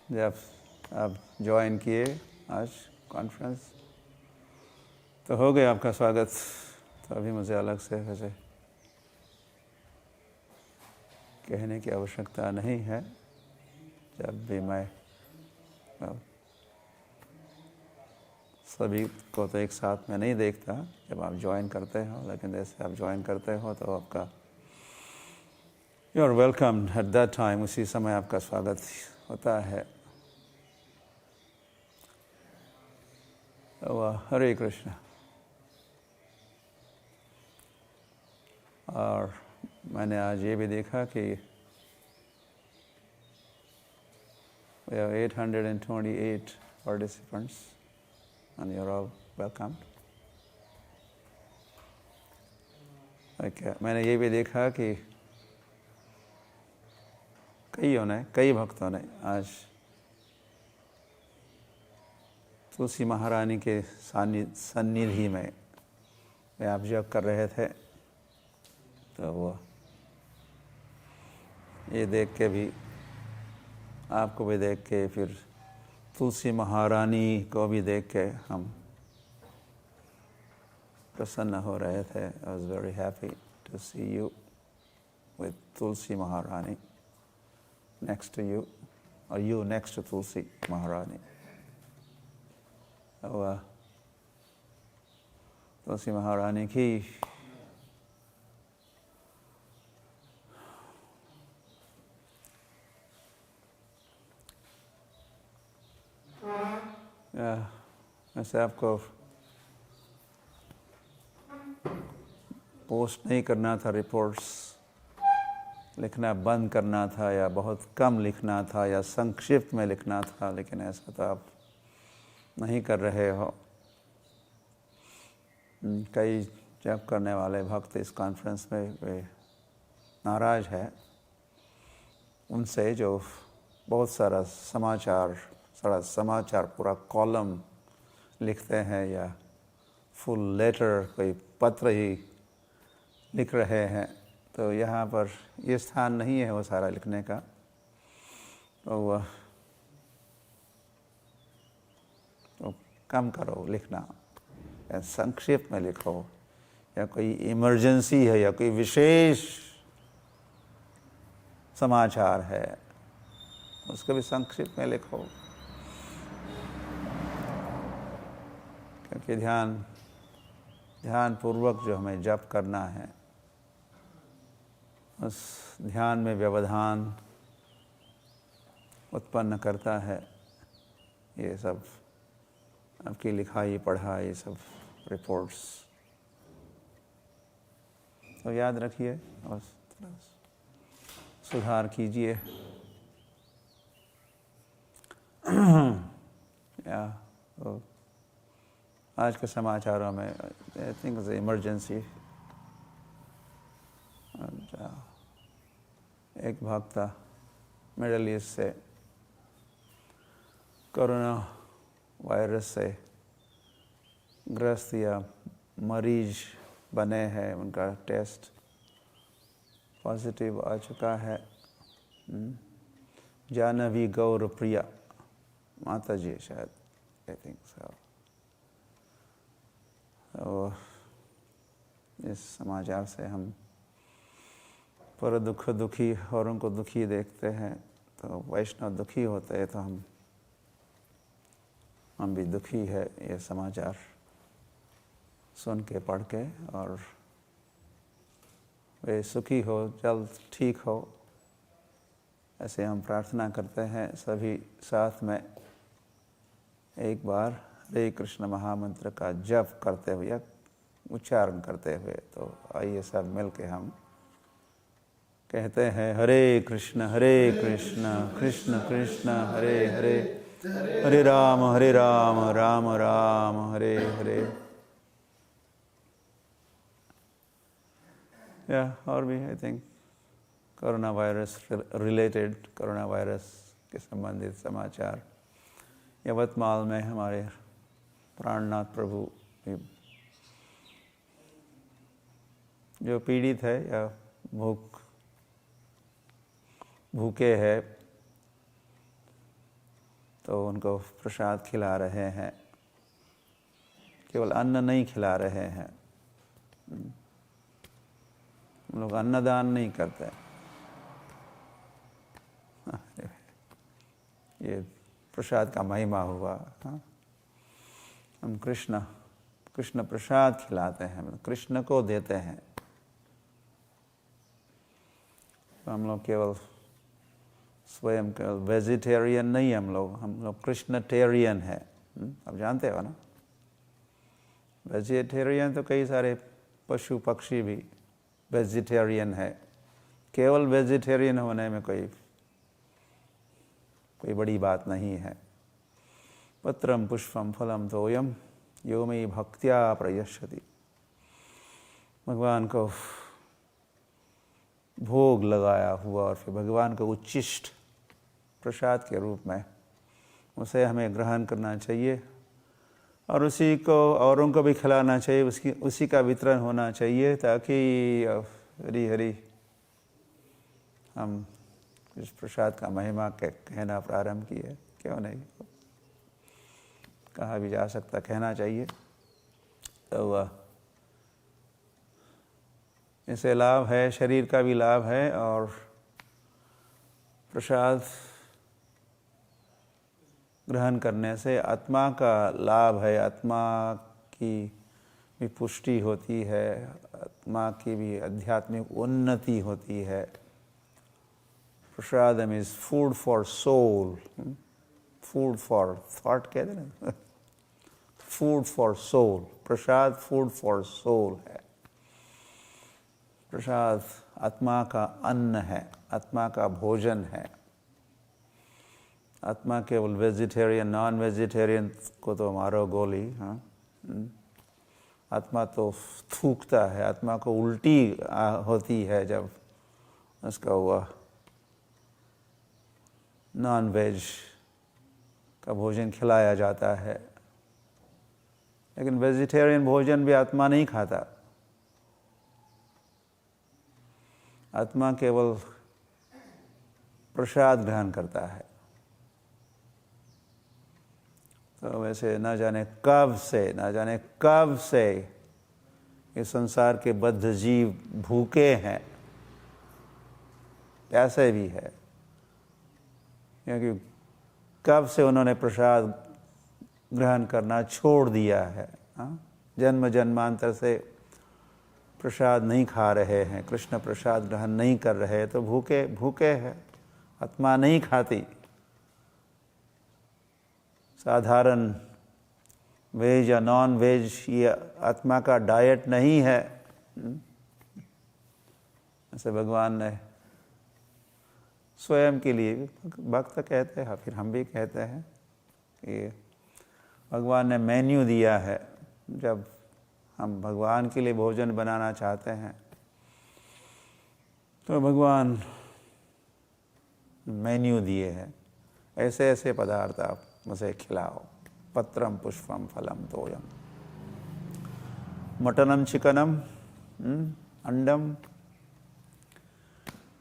जब आप ज्वाइन किए आज कॉन्फ्रेंस तो हो गया आपका स्वागत। तो अभी मुझे अलग से वैसे कहने की आवश्यकता नहीं है। जब भी मैं सभी को तो एक साथ में नहीं देखता जब आप ज्वाइन करते हो, लेकिन जैसे आप ज्वाइन करते हो तो आपका you are welcome at that time, उसी समय आपका स्वागत होता है। हरे कृष्ण। और मैंने आज ये भी देखा कि we have 828 participants and you're all welcome. Okay. मैंने ये भी देखा कि कई भक्तों ने आज तुलसी महारानी के सन्निधि में वे आप जप कर रहे थे, तो वो ये देख के भी, आपको भी देख के, फिर तुलसी महारानी को भी देख के हम प्रसन्न हो रहे थे। I was very happy to see you with Tulsi Maharani next to you, or you next to Tulsi Maharani. So, तुलसी महारानी की वैसे आपको पोस्ट नहीं करना था, रिपोर्ट्स लिखना बंद करना था, या बहुत कम लिखना था, या संक्षिप्त में लिखना था, लेकिन ऐसा तो आप नहीं कर रहे हो। कई जप करने वाले भक्त इस कॉन्फ्रेंस में वे नाराज है उनसे जो बहुत सारा समाचार पूरा कॉलम लिखते हैं, या फुल लेटर, कोई पत्र ही लिख रहे हैं। तो यहाँ पर ये स्थान नहीं है वो सारा लिखने का। तो कम करो लिखना, या संक्षिप्त में लिखो, या कोई इमरजेंसी है या कोई विशेष समाचार है उसको भी संक्षिप्त में लिखो, क्योंकि ध्यान पूर्वक जो हमें जप करना है, उस ध्यान में व्यवधान उत्पन्न करता है ये सब आपकी लिखाई पढ़ाई, सब रिपोर्ट्स। तो याद रखिए और सुधार कीजिए। या तो आज के समाचारों में आई थिंक इज इमरजेंसी। एक भक्त था मिडल ईस्ट से, कोरोना वायरस से ग्रस्त या मरीज बने हैं, उनका टेस्ट पॉजिटिव आ चुका है। जानवी गौर प्रिया माता जी शायद, आई थिंक सो। तो इस समाचार से हम पर दुखी औरों को दुखी देखते हैं, तो वैष्णव दुखी होते हैं, तो हम भी दुखी है ये समाचार सुन के पढ़ के। और वे सुखी हो, जल्द ठीक हो, ऐसे हम प्रार्थना करते हैं सभी साथ में एक बार हरे कृष्ण महामंत्र का जप करते हुए या उच्चारण करते हुए। तो आइए सब मिल के हम कहते हैं हरे कृष्ण कृष्ण कृष्ण हरे हरे, हरे राम राम राम हरे हरे। या और भी I think corona virus related, corona virus के संबंधित समाचार। यवतमाल में हमारे प्राणनाथ प्रभु जो पीड़ित है या भूखे है, तो उनको प्रसाद खिला रहे हैं, केवल अन्न नहीं खिला रहे हैं। हम लोग अन्नदान नहीं करते। ये प्रसाद का महिमा हुआ। हम कृष्ण प्रसाद खिलाते हैं, कृष्ण को देते हैं। तो हम लोग केवल स्वयं केवल वेजिटेरियन नहीं, हम लोग कृष्णटेरियन है। आप जानते हो ना, वेजिटेरियन तो कई सारे पशु पक्षी भी वेजिटेरियन है। केवल वेजिटेरियन होने में कोई बड़ी बात नहीं है। पत्रम पुष्पम फलम तोयम यो मयि भक्त्या प्रयश्यति। भगवान को भोग लगाया हुआ और फिर भगवान को उच्चिष्ट प्रसाद के रूप में उसे हमें ग्रहण करना चाहिए और उसी को औरों को भी खिलाना चाहिए, उसी का वितरण होना चाहिए, ताकि हरी हरी हम इस प्रसाद का महिमा कहना प्रारंभ किए। क्यों नहीं, कहा भी जा सकता, कहना चाहिए। तो इससे लाभ है, शरीर का भी लाभ है और प्रसाद ग्रहण करने से आत्मा का लाभ है। आत्मा की भी पुष्टि होती है, आत्मा की भी आध्यात्मिक उन्नति होती है। Prasadam is food for soul, food for thought कहते हैं, फूड फॉर सोल। प्रसाद फूड फॉर सोल है। प्रसाद आत्मा का अन्न है, आत्मा का भोजन है। आत्मा केवल वेजिटेरियन, नॉन वेजिटेरियन को तो मारो गोली। आत्मा तो थूकता है, आत्मा को उल्टी होती है जब उसका हुआ नॉन वेज का भोजन खिलाया जाता है। लेकिन वेजिटेरियन भोजन भी आत्मा नहीं खाता। आत्मा केवल प्रसाद ग्रहण करता है। तो वैसे न जाने कब से इस संसार के बद्ध जीव भूखे हैं, प्यासे भी है, क्योंकि कब से उन्होंने प्रसाद ग्रहण करना छोड़ दिया है। जन्म जन्मांतर से प्रसाद नहीं खा रहे हैं, कृष्ण प्रसाद ग्रहण नहीं कर रहे, तो भूखे हैं। आत्मा नहीं खाती। साधारण वेज या नॉन वेज ये आत्मा का डाइट नहीं है। ऐसे भगवान ने स्वयं के लिए, भक्त कहते हैं, फिर हम भी कहते हैं कि भगवान ने मेन्यू दिया है। जब हम भगवान के लिए भोजन बनाना चाहते हैं तो भगवान मेन्यू दिए हैं, ऐसे ऐसे पदार्थ आप मुझे खिलाओ। पत्रम पुष्पम फलम तोयम, मटनम चिकनम अंडम।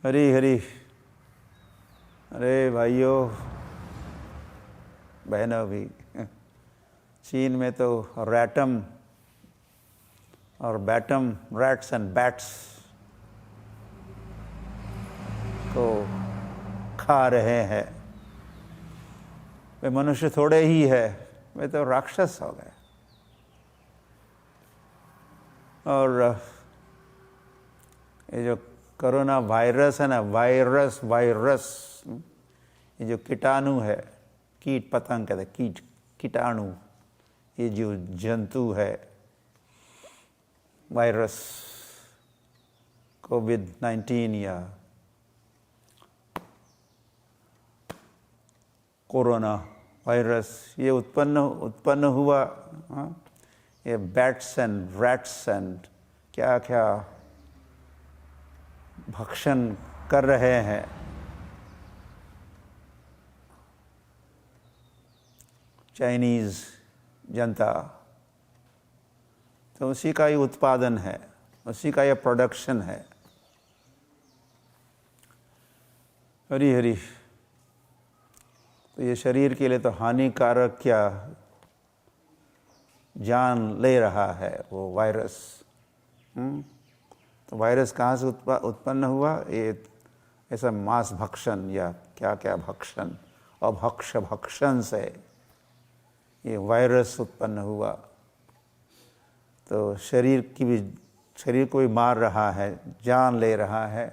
हरी हरी। अरे भाइयों बहनों भी, चीन में तो रैटम और बैटम, रैट्स एंड बैट्स को खा रहे हैं। वे मनुष्य थोड़े ही है, वे तो राक्षस हो गए। और ये जो कोरोना वायरस है ना, वायरस ये जो कीटाणु है, कीट पतंग कहते, कीटाणु, ये जो जंतु है, वायरस कोविड-19 या कोरोना वायरस, ये उत्पन्न हुआ। ये बैट्स एंड रैट्स एंड क्या क्या भक्षण कर रहे हैं। चाइनीज जनता, तो उसी का ही उत्पादन है, उसी का ये प्रोडक्शन है। हरी हरी। तो ये शरीर के लिए तो हानिकारक क्या जान ले रहा है वो वायरस। तो वायरस कहाँ से उत्पन्न हुआ? ये ऐसा मांस भक्षण या क्या क्या भक्षण, अभक्ष भक्षण से ये वायरस उत्पन्न हुआ। तो शरीर को भी मार रहा है, जान ले रहा है।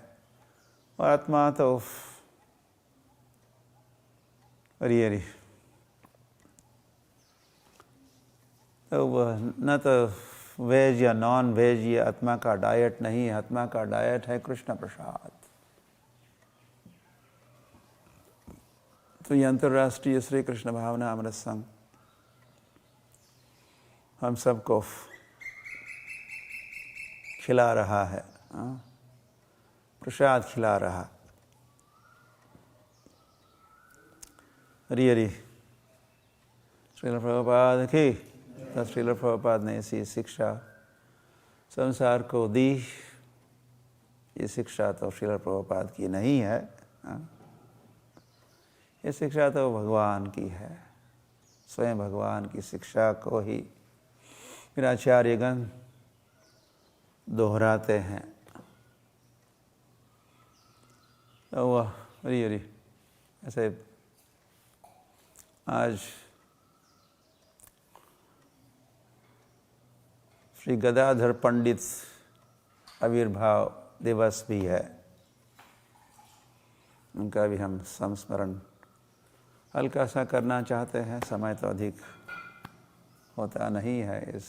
और आत्मा तो अरे तो वह न तो वेज या नॉन वेज ये आत्मा का डाइट नहीं है। आत्मा का डाइट है कृष्ण प्रसाद। तो ये अंतर्राष्ट्रीय श्री कृष्ण भावना अमृत संघ हम सबको खिला रहा है, प्रसाद खिला रहा। हरि हरि। श्रील प्रभुपाद की। श्रील प्रभुपाद ने ऐसी शिक्षा संसार को दी। ये शिक्षा तो श्रील प्रभुपाद की नहीं है, ये शिक्षा तो भगवान की है। स्वयं भगवान की शिक्षा को ही फिर आचार्यगण दोहराते हैं। तो वह हरि हरि। ऐसे आज श्री गदाधर पंडित आविर्भाव दिवस भी है। उनका भी हम संस्मरण हल्का सा करना चाहते हैं। समय तो अधिक होता नहीं है इस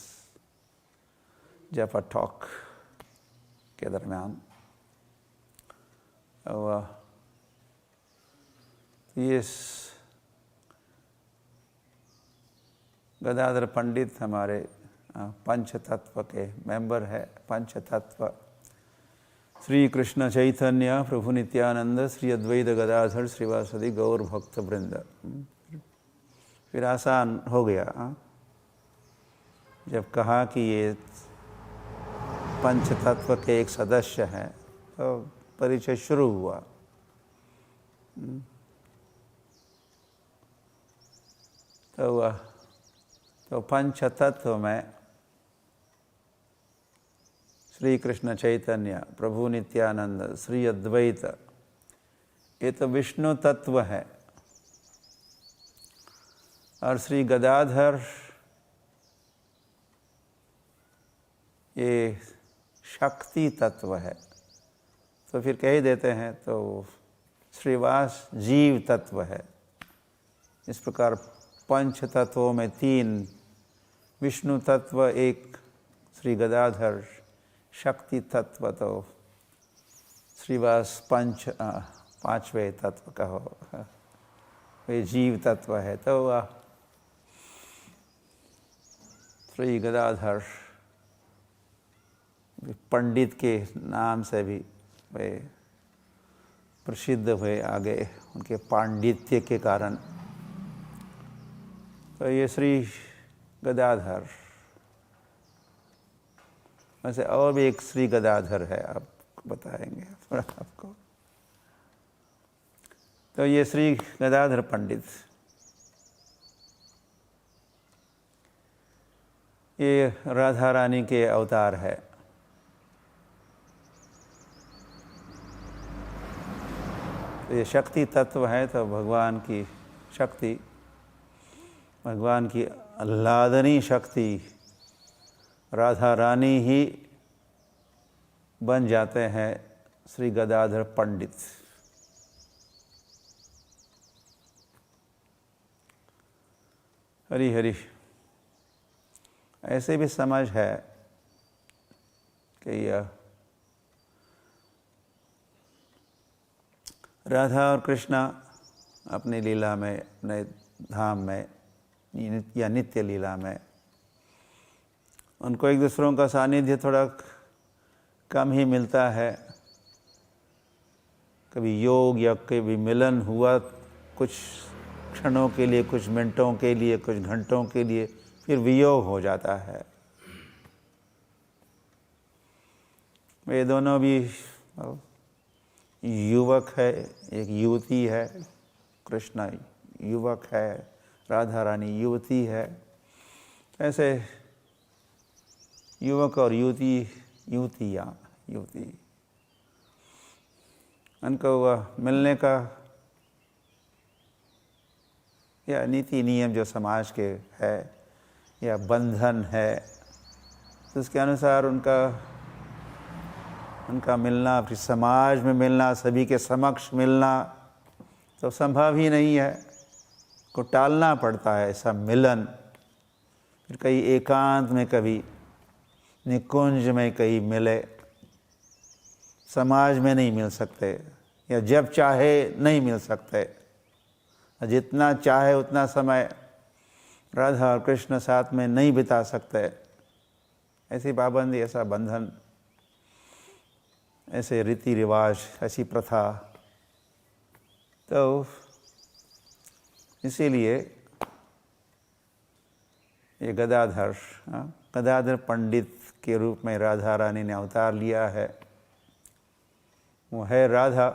जपा टॉक के दरम्यान। ये गदाधर पंडित हमारे पंचतत्व के मेंबर है। पंचतत्व श्री कृष्ण चैतन्य प्रभु नित्यानंद श्री अद्वैत गदाधर श्रीवासदि गौर भक्त वृंद। फिर आसान हो गया जब कहा कि ये पंचतत्व के एक सदस्य हैं, तो परिचय शुरू हुआ। तो पंचतत्व में श्री कृष्ण चैतन्य प्रभु नित्यानंद श्री अद्वैत, ये तो विष्णु तत्व है। और श्री गदाधर ये शक्ति तत्व है। तो फिर कह देते हैं तो श्रीवास जीव तत्व है। इस प्रकार पंच तत्वों में तीन विष्णु तत्व, एक श्री गदाधर शक्ति तत्व, तो श्रीवास पांचवें तत्व कहो, वे जीव तत्व है। तो श्री गदाधर पंडित के नाम से भी वे प्रसिद्ध हुए आगे उनके पांडित्य के कारण। तो ये श्री गदाधर, वैसे और भी एक श्री गदाधर है, आप बताएंगे आपको। तो ये श्री गदाधर पंडित, ये राधा रानी के अवतार है। तो ये शक्ति तत्व है, तो भगवान की शक्ति, भगवान की आह्लादनी शक्ति राधा रानी ही बन जाते हैं श्री गदाधर पंडित। हरि हरि। ऐसे भी समझ है कि यह राधा और कृष्णा अपनी लीला में, अपने धाम में या नित्य लीला में, उनको एक दूसरों का सानिध्य थोड़ा कम ही मिलता है। कभी योग या कभी मिलन हुआ कुछ क्षणों के लिए, कुछ मिनटों के लिए, कुछ घंटों के लिए, फिर वियोग हो जाता है। वे दोनों भी युवक है, एक युवती है। कृष्ण युवक है, राधा रानी युवती है। ऐसे युवक और युवती उनको मिलने का या नीति नियम जो समाज के है या बंधन है, तो उसके अनुसार उनका मिलना, फिर समाज में मिलना, सभी के समक्ष मिलना तो संभव ही नहीं है, को टालना पड़ता है ऐसा मिलन। फिर कहीं एकांत में, कभी निकुंज में कहीं मिले, समाज में नहीं मिल सकते, या जब चाहे नहीं मिल सकते। जितना चाहे उतना समय राधा और कृष्ण साथ में नहीं बिता सकते। ऐसी पाबंदी, ऐसा बंधन, ऐसे रीति रिवाज, ऐसी प्रथा। तो इसीलिए ये गदाधर पंडित के रूप में राधा रानी ने अवतार लिया है। वो है राधा।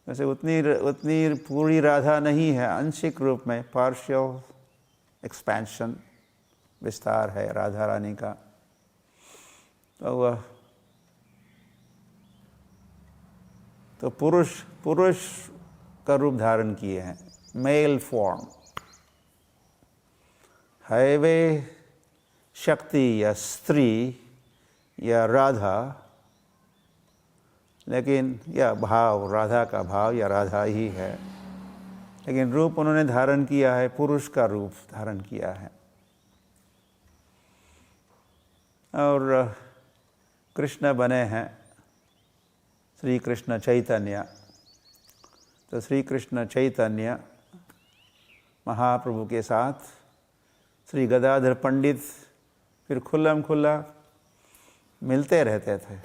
वैसे उतनी पूरी राधा नहीं है, आंशिक रूप में पार्शियल एक्सपेंशन, विस्तार है राधा रानी का। तो वह तो पुरुष का रूप धारण किए हैं, मेल फॉर्म। है वे शक्ति या स्त्री या राधा, लेकिन यह भाव, राधा का भाव या राधा ही है, लेकिन रूप उन्होंने धारण किया है, पुरुष का रूप धारण किया है। और कृष्ण बने हैं श्री कृष्ण चैतन्य। तो श्री कृष्ण चैतन्य महाप्रभु के साथ श्री गदाधर पंडित फिर खुल्लम खुल्ला मिलते रहते थे,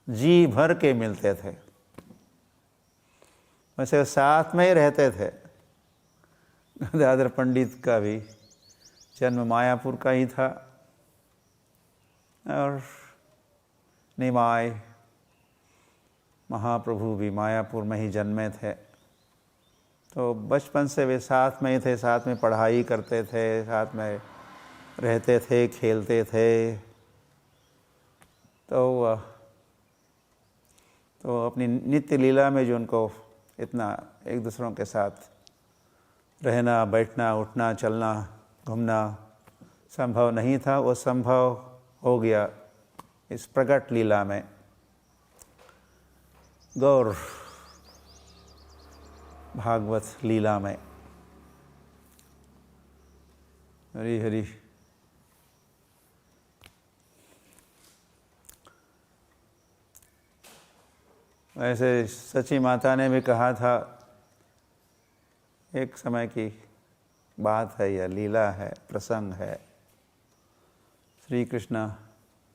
जी भर के मिलते थे। वैसे साथ में ही रहते थे। गदाधर पंडित का भी जन्म मायापुर का ही था, और निमाय महाप्रभु भी मायापुर में ही जन्मे थे। तो बचपन से वे साथ में ही थे, साथ में पढ़ाई करते थे, साथ में रहते थे, खेलते थे। तो अपनी नित्य लीला में जो उनको इतना एक दूसरों के साथ रहना, बैठना, उठना, चलना, घूमना संभव नहीं था, वो संभव हो गया इस प्रकट लीला में, गौर भागवत लीला में। हरि हरि। वैसे सची माता ने भी कहा था, एक समय की बात है या लीला है, प्रसंग है। श्री कृष्ण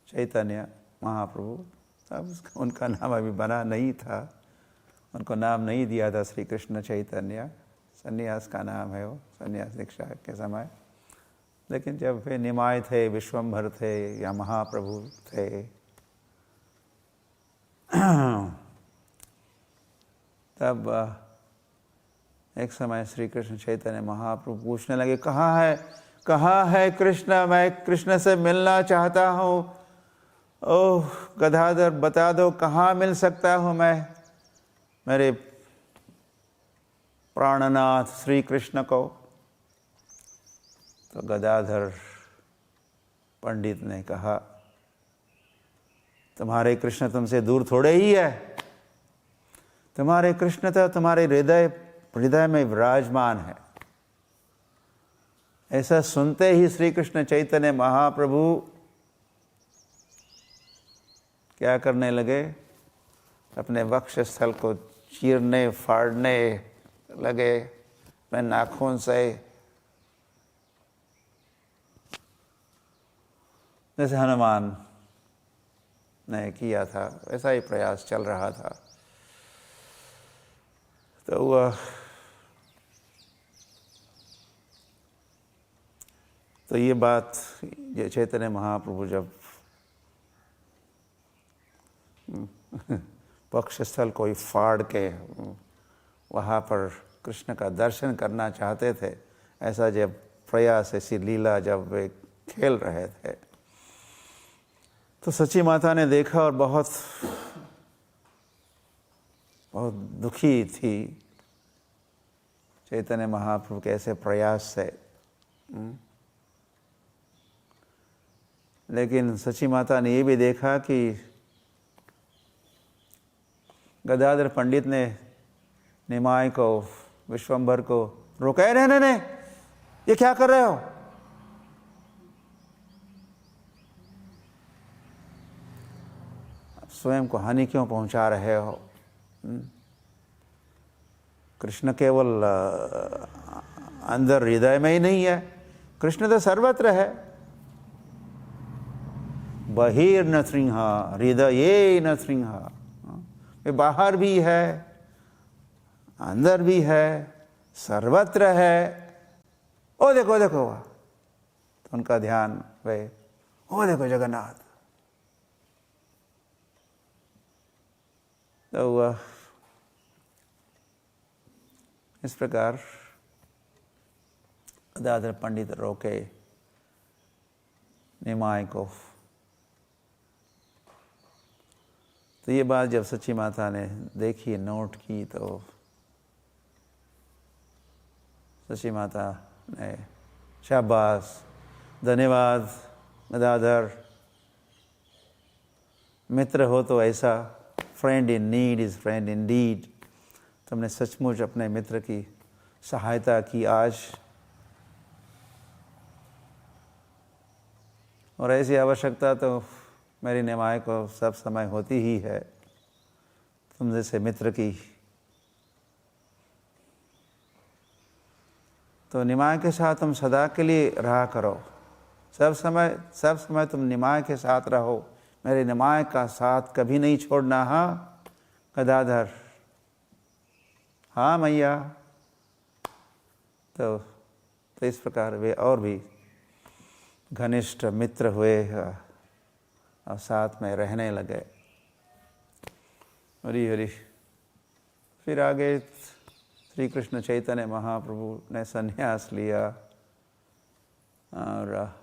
चैतन्य महाप्रभु, तब उनका नाम अभी बना नहीं था, उनको नाम नहीं दिया था श्री कृष्ण चैतन्य, सन्यास का नाम है वो, सन्यास दीक्षा के समय। लेकिन जब वे निमाय थे, विश्वम्भर थे या महाप्रभु थे, तब एक समय श्री कृष्ण चैतन्य महाप्रभु पूछने लगे, कहाँ है कृष्ण, मैं कृष्ण से मिलना चाहता हूँ। ओह गदाधर, बता दो कहाँ मिल सकता हूँ मैं मेरे प्राणनाथ श्री कृष्ण को। तो गदाधर पंडित ने कहा, तुम्हारे कृष्ण तुमसे दूर थोड़े ही है, तुम्हारे कृष्ण तो तुम्हारे हृदय में विराजमान है। ऐसा सुनते ही श्री कृष्ण चैतन्य महाप्रभु क्या करने लगे, अपने वक्षस्थल को चीरने फाड़ने लगे अपने नाखून से, जैसे हनुमान ने किया था, ऐसा ही प्रयास चल रहा था। तो वह ये बात चैतन्य महाप्रभु जब वक्षस्थल कोई फाड़ के वहाँ पर कृष्ण का दर्शन करना चाहते थे। ऐसा जब प्रयास, ऐसी लीला जब वे खेल रहे थे तो सची माता ने देखा और बहुत दुखी थी चैतन्य महाप्रभु के ऐसे प्रयास से। लेकिन सची माता ने ये भी देखा कि गदाधर पंडित ने निमाय को, विश्वम्भर को रोका, नहीं, ये क्या कर रहे हो? स्वयं को हानि क्यों पहुंचा रहे हो? कृष्ण केवल अंदर हृदय में ही नहीं है, कृष्ण तो सर्वत्र है। बहिर न श्रृंह हृदये न श्रृंह, वे बाहर भी है, अंदर भी है, सर्वत्र है। ओ देखो देखो, तो उनका ध्यान वे, ओ देखो जगन्नाथ। तो इस प्रकार गदाधर पंडित रोके निमाय को। तो ये बात जब सची माता ने देखी, नोट की, तो सची माता ने शाबाश, धन्यवाद गदाधर, मित्र हो तो ऐसा, friend in need is friend in deed. तुमने सचमुच अपने मित्र की सहायता की आज, और ऐसी आवश्यकता तो मेरी निमाय को सब समय होती ही है, तुम जैसे मित्र की। तो निमाय के साथ तुम सदा के लिए रहा करो, सब समय तुम निमाय के साथ रहो, मेरे निमाय का साथ कभी नहीं छोड़ना। हाँ गदाधर, हाँ मैया। तो इस प्रकार वे और भी घनिष्ठ मित्र हुए और साथ में रहने लगे। हरि हरि। फिर आगे श्री कृष्ण चैतन्य महाप्रभु ने संन्यास लिया और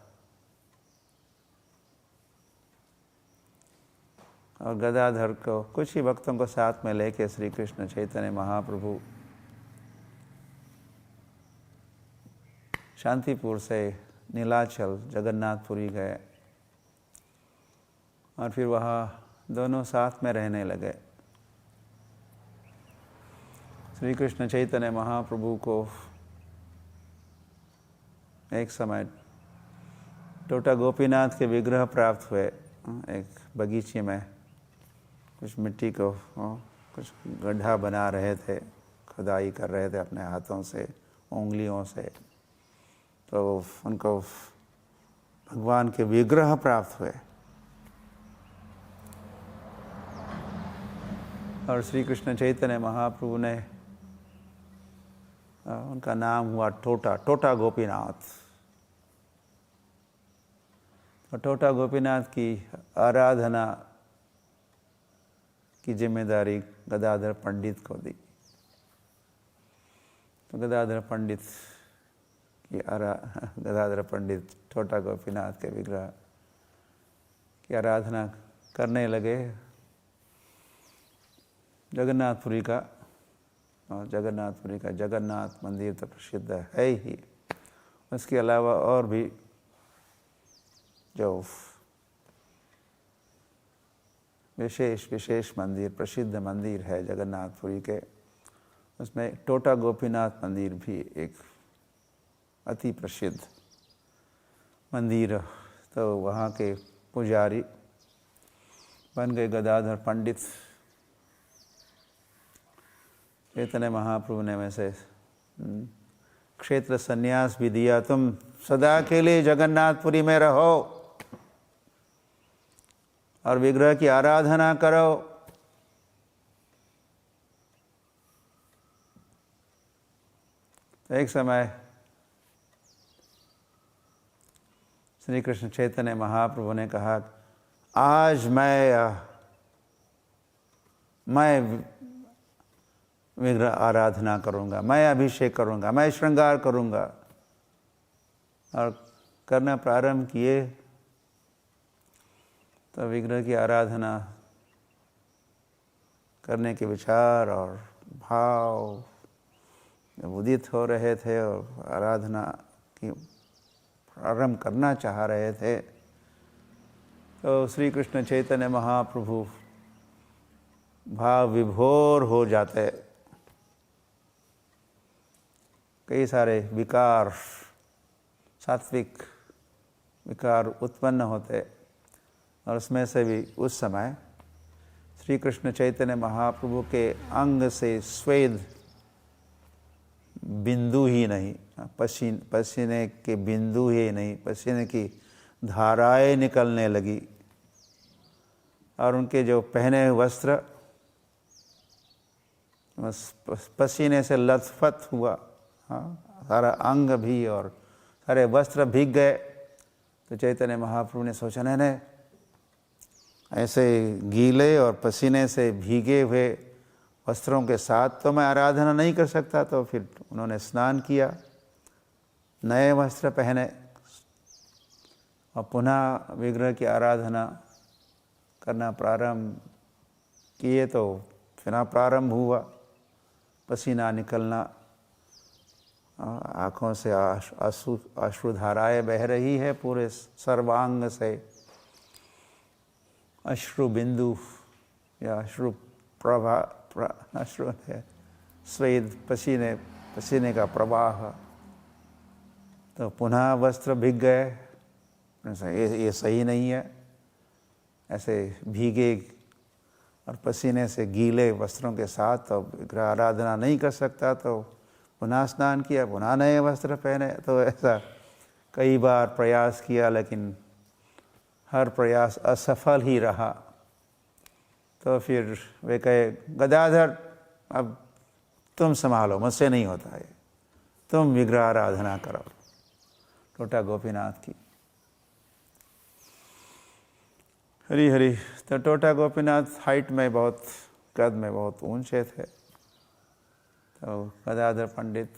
गदाधर को कुछ ही भक्तों को साथ में लेके श्री कृष्ण चैतन्य महाप्रभु शांतिपुर से नीलाचल जगन्नाथपुरी गए और फिर वहाँ दोनों साथ में रहने लगे। श्री कृष्ण चैतन्य महाप्रभु को एक समय टोटा गोपीनाथ के विग्रह प्राप्त हुए। एक बगीचे में कुछ मिट्टी को कुछ गड्ढा बना रहे थे, खुदाई कर रहे थे अपने हाथों से, उंगलियों से। तो उनको भगवान के विग्रह प्राप्त हुए और श्री कृष्ण चैतन्य महाप्रभु ने उनका नाम हुआ टोटा गोपीनाथ। और टोटा गोपीनाथ की आराधना की जिम्मेदारी गदाधर पंडित को दी। तो गदाधर पंडित टोटा गोपीनाथ के विग्रह की आराधना करने लगे। जगन्नाथपुरी का जगन्नाथ मंदिर तो प्रसिद्ध है ही, उसके अलावा और भी जो विशेष मंदिर, प्रसिद्ध मंदिर है जगन्नाथपुरी के, उसमें टोटा गोपीनाथ मंदिर भी एक अति प्रसिद्ध मंदिर। तो वहाँ के पुजारी बन गए गदाधर पंडित। चैतन्य महाप्रभु ने वैसे क्षेत्र संन्यास भी दिया, तुम सदा के लिए जगन्नाथपुरी में रहो और विग्रह की आराधना करो। तो एक समय श्री कृष्ण चैतन्य महाप्रभु ने कहा, आज मैं मैं विग्रह आराधना करूँगा, मैं अभिषेक करूँगा, मैं श्रृंगार करूँगा। और करना प्रारंभ किए तो विग्रह की आराधना करने के विचार और भाव जब उदित हो रहे थे और आराधना की प्रारंभ करना चाह रहे थे, तो श्री कृष्ण चैतन्य महाप्रभु भाव विभोर हो जाते। कई सारे विकार, सात्विक विकार उत्पन्न होते, और उसमें से भी उस समय श्री कृष्ण चैतन्य महाप्रभु के अंग से स्वेद बिंदु ही नहीं, पसीने के बिंदु ही नहीं, पसीने की धाराएं निकलने लगी। और उनके जो पहने हुए वस्त्र पसीने से लथपथ हुआ, हाँ, सारा अंग भी और सारे वस्त्र भीग गए। तो चैतन्य महाप्रभु ने सोचा, नहीं, ऐसे गीले और पसीने से भीगे हुए वस्त्रों के साथ तो मैं आराधना नहीं कर सकता। तो फिर उन्होंने स्नान किया, नए वस्त्र पहने और पुनः विग्रह की आराधना करना प्रारंभ किए। तो फिर प्रारंभ हुआ पसीना निकलना, आँखों से अश्रुधाराएं बह रही है, पूरे सर्वांग से अश्रु बिंदु या अश्रु प्रभा, अश्रु है, स्वेद, पसीने का प्रवाह। तो पुनः वस्त्र भीग गए। ये सही नहीं है, ऐसे भीगे और पसीने से गीले वस्त्रों के साथ तो विग्रह आराधना नहीं कर सकता। तो पुनः स्नान किया, पुनः नए वस्त्र पहने। तो ऐसा कई बार प्रयास किया, लेकिन हर प्रयास असफल ही रहा। तो फिर वे कहे, गदाधर अब तुम संभालो, मुझसे नहीं होता है, तुम विग्रह आराधना करो। टोटा गोपीनाथ की हरी हरी। तो टोटा गोपीनाथ हाइट में बहुत, कद में बहुत ऊंचे थे। तो गदाधर पंडित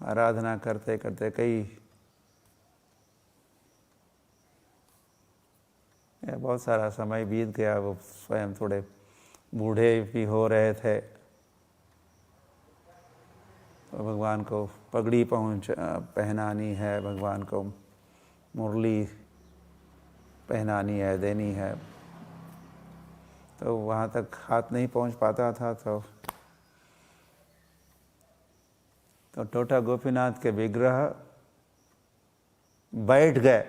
आराधना करते करते बहुत सारा समय बीत गया। वो स्वयं थोड़े बूढ़े भी हो रहे थे। तो भगवान को पगड़ी पहनानी है, भगवान को मुरली पहनानी है, देनी है। तो वहाँ तक हाथ नहीं पहुँच पाता था। तो टोटा गोपीनाथ के विग्रह बैठ गए,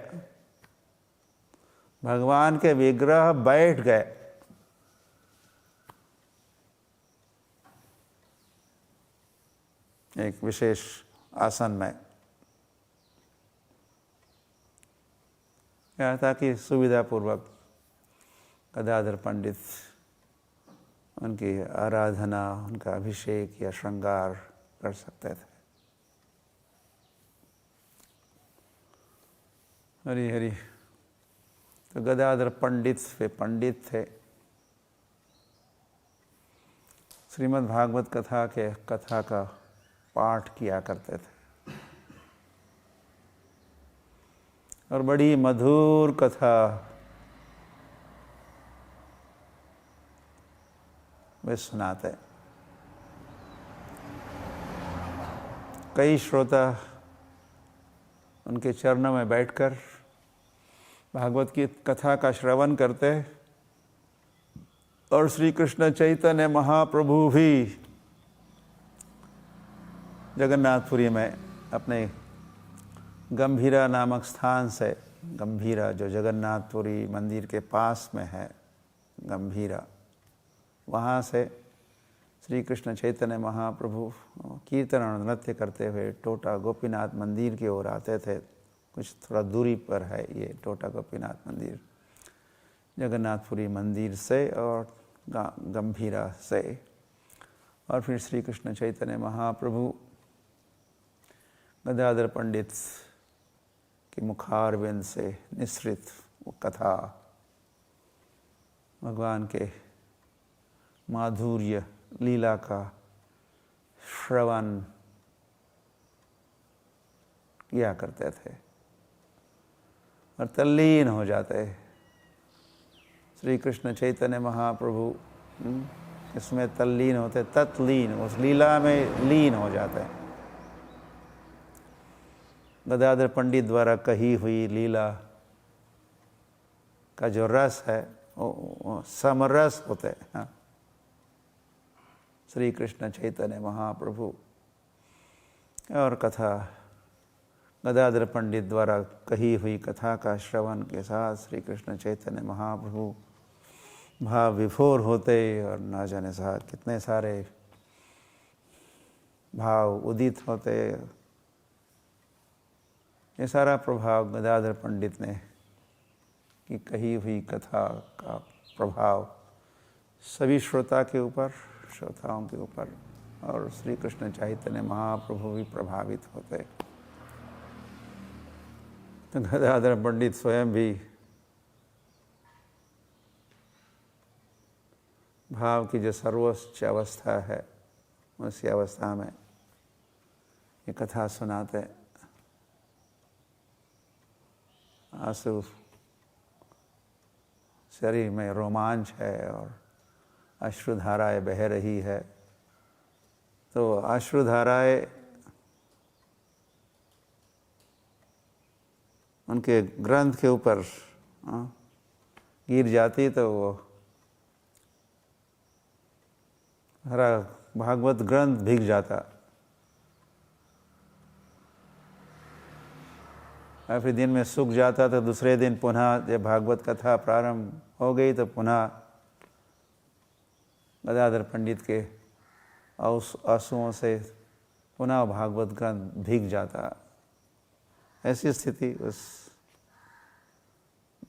भगवान के विग्रह बैठ गए। एक विशेष आसन में। क्या था कि सुविधापूर्वक गदाधर पंडित उनकी आराधना, उनका अभिषेक या श्रृंगार कर सकते थे। हरी हरी। तो गदाधर पंडित वे पंडित थे। श्रीमद् भागवत कथा का पाठ किया करते थे और बड़ी मधुर कथा वे सुनाते। कई श्रोता उनके चरणों में बैठकर भागवत की कथा का श्रवण करते। और श्री कृष्ण चैतन्य महाप्रभु भी जगन्नाथपुरी में अपने गंभीरा नामक स्थान से, गंभीरा जो जगन्नाथपुरी मंदिर के पास में है, गंभीरा, वहाँ से श्री कृष्ण चैतन्य महाप्रभु कीर्तन और नृत्य करते हुए टोटा गोपीनाथ मंदिर की ओर आते थे। कुछ थोड़ा दूरी पर है ये टोटा गोपीनाथ मंदिर, जगन्नाथपुरी मंदिर से और गंभीरा से। और फिर श्री कृष्ण चैतन्य महाप्रभु गदाधर पंडित के मुखारविंद से निसृत वो कथा भगवान के माधुर्य लीला का श्रवण किया करते थे और तल्लीन हो जाते। श्री कृष्ण चैतन्य महाप्रभु इसमें तल्लीन होते, तत्लीन, उस लीला में लीन हो जाते हैं। गदाधर पंडित द्वारा कही हुई लीला का जो रस है वो समरस होते हैं। हाँ। श्री कृष्ण चैतन्य महाप्रभु और कथा, गदाधर पंडित द्वारा कही हुई कथा का श्रवण के साथ श्री कृष्ण चैतन्य महाप्रभु भाव विभोर होते और ना जाने कितने सारे भाव उदित होते। ये सारा प्रभाव गदाधर पंडित ने की कही हुई कथा का प्रभाव सभी श्रोता के ऊपर, श्रोताओं के ऊपर, और श्री कृष्ण चैतन्य महाप्रभु भी प्रभावित होते। तो गदाधर पंडित स्वयं भी भाव की जो सर्वोच्च अवस्था है उसी अवस्था में ये कथा सुनाते। आंसू, शरीर में रोमांच है और अश्रुधाराएं बह रही है। तो अश्रुधाराएं उनके ग्रंथ के ऊपर गिर जाती तो वो हरा भागवत ग्रंथ भीग जाता। और फिर दिन में सूख जाता तो दूसरे दिन पुनः जब भागवत कथा प्रारंभ हो गई तो पुनः गदाधर पंडित के आंसुओं से पुनः भागवत ग्रंथ भीग जाता। ऐसी स्थिति उस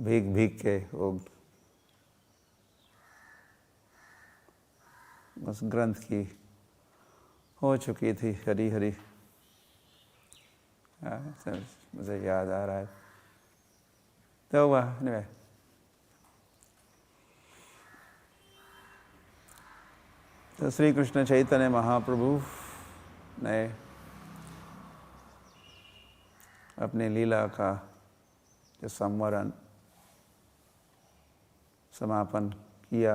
भीग भीग के वो उस ग्रंथ की हो चुकी थी। हरी हरी, मुझे याद आ रहा है। तो वह तो श्री कृष्ण चैतन्य महाप्रभु ने अपनी लीला का जो संवरण समापन किया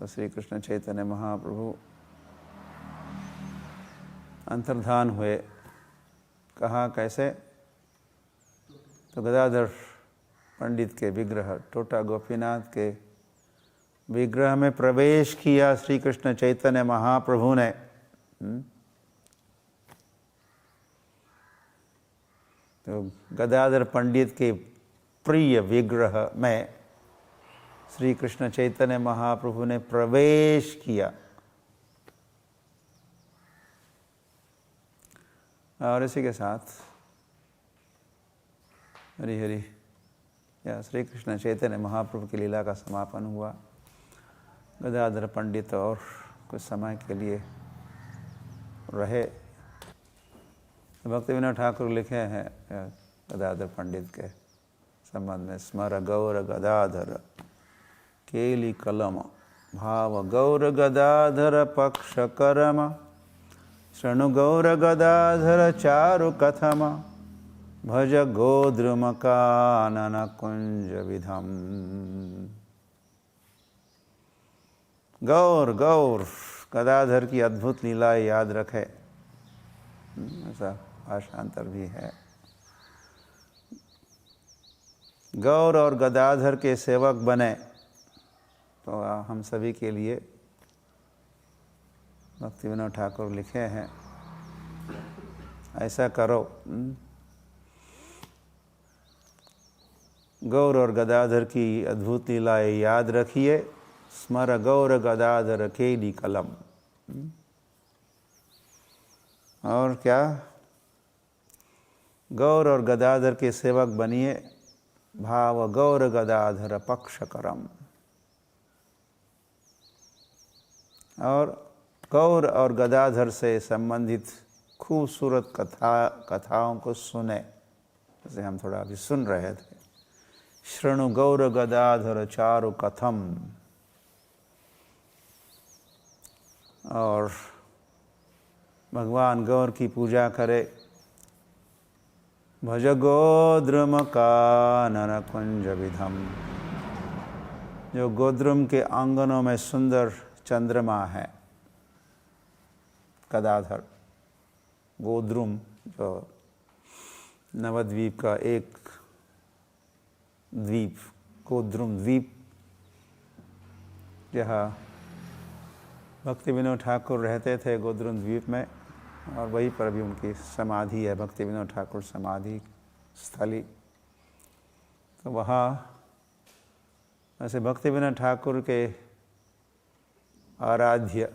तो श्री कृष्ण चैतन्य महाप्रभु अंतर्धान हुए। कहाँ, कैसे? तो गदाधर पंडित के विग्रह, टोटा गोपीनाथ के विग्रह में प्रवेश किया श्री कृष्ण चैतन्य महाप्रभु ने। तो गदाधर पंडित के प्रिय विग्रह में श्री कृष्ण चैतन्य महाप्रभु ने प्रवेश किया और इसी के साथ हरि हरि या श्री कृष्ण चैतन्य महाप्रभु की लीला का समापन हुआ। गदाधर पंडित और कुछ समय के लिए रहे। भक्तिविनोद ठाकुर लिखे हैं गदाधर पंडित के संबंध में, स्मर गौर गदाधर केली कलम भाव गौर गदाधर पक्ष करम शृणु गौर गदाधर चारु कथम भज गोद्रुम कानन कुंज विधम। गौर गौर गदाधर की अद्भुत लीला याद रखे, ऐसा भाषांतर भी है। गौर और गदाधर के सेवक बने तो हम सभी के लिए भक्तिविनोद ठाकुर लिखे हैं, ऐसा करो। गौर और गदाधर की अद्भुत लीलाएं याद रखिए। स्मर गौर गदाधर केली कलम। और क्या? गौर और गदाधर के सेवक बनिए। भाव गौर गदाधर पक्ष करम। और गौर और गदाधर से संबंधित खूबसूरत कथाओं को सुने, जैसे हम थोड़ा अभी सुन रहे थे। शृणु गौर गदाधर चारु कथम। और भगवान गौर की पूजा करे। भज गोद्रुम कानन कुंज विधम। जो गोद्रुम के आंगनों में सुंदर चंद्रमा है। गदाधर, गोद्रुम जो नवद्वीप का एक द्वीप, गोद्रुम द्वीप, जहाँ भक्ति विनोद ठाकुर रहते थे गोद्रुम द्वीप में, और वहीं पर भी उनकी समाधि है, भक्ति विनोद ठाकुर समाधि स्थली। तो वहाँ ऐसे भक्ति विनोद ठाकुर के आराध्य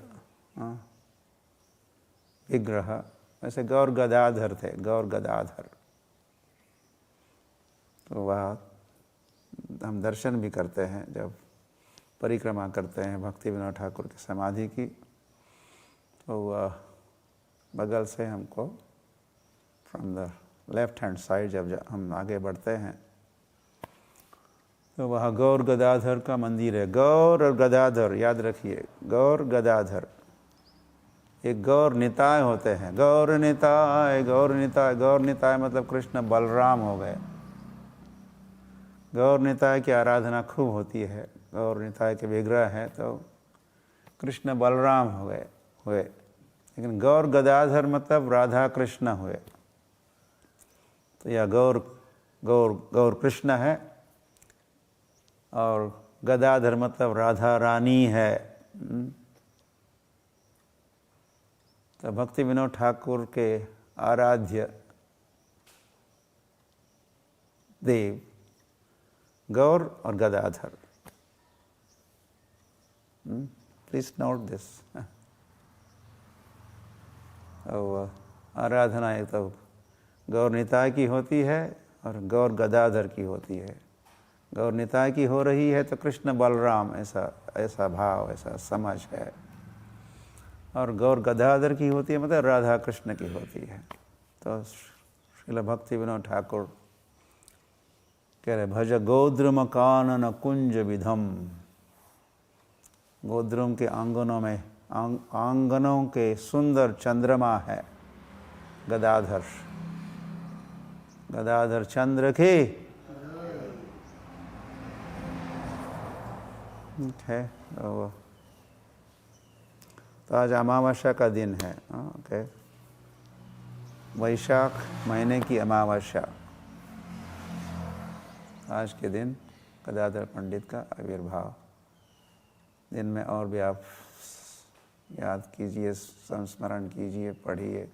विग्रह ऐसे गौर गदाधर थे, गौर गदाधर। तो वहाँ हम दर्शन भी करते हैं, जब परिक्रमा करते हैं भक्ति विनोद ठाकुर की समाधि की, तो वह बगल से हमको from the left hand side जब हम आगे बढ़ते हैं तो वहाँ गौर गदाधर का मंदिर है। गौर और गदाधर याद रखिए, गौर गदाधर एक गौर निताय होते हैं। गौर निताय, गौर निताय, गौर निताय मतलब कृष्ण बलराम हो गए। गौर निताय की आराधना खूब होती है, गौर निताय के विग्रह हैं तो कृष्ण बलराम हुए। लेकिन गौर गदाधर मतलब राधा कृष्ण हुए। तो यह गौर गौर गौर कृष्ण है और गदाधर मतलब राधा रानी है। तो भक्ति विनोद ठाकुर के आराध्य देव गौर और गदाधर। Please note this. और आराधना एक तो गौर निताय की होती है और गौर गदाधर की होती है। गौर निताय की हो रही है तो कृष्ण बलराम ऐसा भाव, ऐसा समझ है। और गौर गदाधर की होती है मतलब राधा कृष्ण की होती है। तो श्रील भक्ति विनोद ठाकुर कह रहे भज गोद्रुम कानन कुंज विधम। गोद्रुम के आंगनों में आंगनों के सुंदर चंद्रमा है गदाधर। गदाधर चंद्र के है। तो आज अमावस्या का दिन है। ओके, वैशाख महीने की अमावस्या। आज के दिन गदाधर पंडित का आविर्भाव दिन में और भी आप याद कीजिए, संस्मरण कीजिए, पढ़िए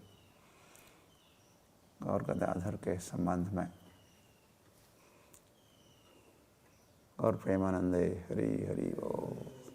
और गदाधर के संबंध में। और प्रेमानंदे हरि हरि बोल।